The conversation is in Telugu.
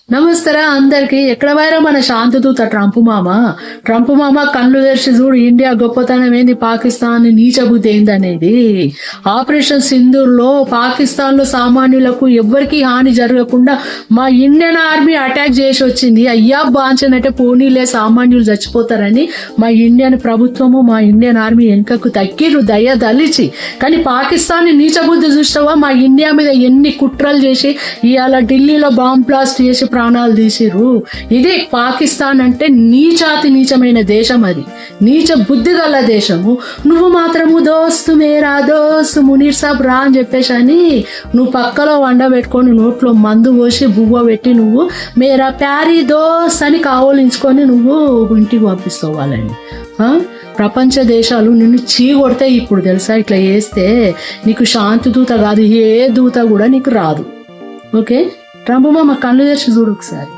నమస్తరా అందరికి. ఎక్కడ పోయారో మన శాంతిదూత ట్రంప్ మామ కళ్ళు తెరిచి చూడు, ఇండియా గొప్పతనం ఏంది, పాకిస్తాన్ నీచబుద్ధి ఏందనేది. ఆపరేషన్ సింధూర్ లో పాకిస్తాన్ లో సామాన్యులకు ఎవ్వరికి హాని జరగకుండా మా ఇండియన్ ఆర్మీ అటాక్ చేసి వచ్చింది. అయ్యా బాంచనంటే పోనీలే సామాన్యులు చచ్చిపోతారని మా ఇండియన్ ప్రభుత్వము మా ఇండియన్ ఆర్మీ వెనుకకు తగ్గిరు దయ దలిచి. కానీ పాకిస్తాన్ నీచబుద్ధి చూసావా, మా ఇండియా మీద ఎన్ని కుట్రలు చేసి ఇవాళ ఢిల్లీలో బాంబ్ బ్లాస్ట్ చేసి ప్రాణాలు తీసిరు. ఇది పాకిస్తాన్ అంటే నీచాతి నీచమైన దేశం, అది నీచ బుద్ధి గల దేశము. నువ్వు మాత్రము దోస్తు మేరా దోస్తు మునీర్ సాబ్ రా అని చెప్పేసి అని నువ్వు పక్కలో వండ పెట్టుకొని నోట్లో మందు పోసి బువ్వ పెట్టి నువ్వు మేరా ప్యారీ దోస్త్ అని కావలించుకొని నువ్వు ఇంటికి పంపిస్తావు వాళ్ళని. ప్రపంచ దేశాలు నిన్ను చీకొడితే ఇప్పుడు తెలుసా, ఇట్లా చేస్తే నీకు శాంతి దూత కాదు ఏ దూత కూడా నీకు రాదు. ఓకే, ట్రంప్ మామ కళ్ళు తెరిచి చూడు ఒకసారి.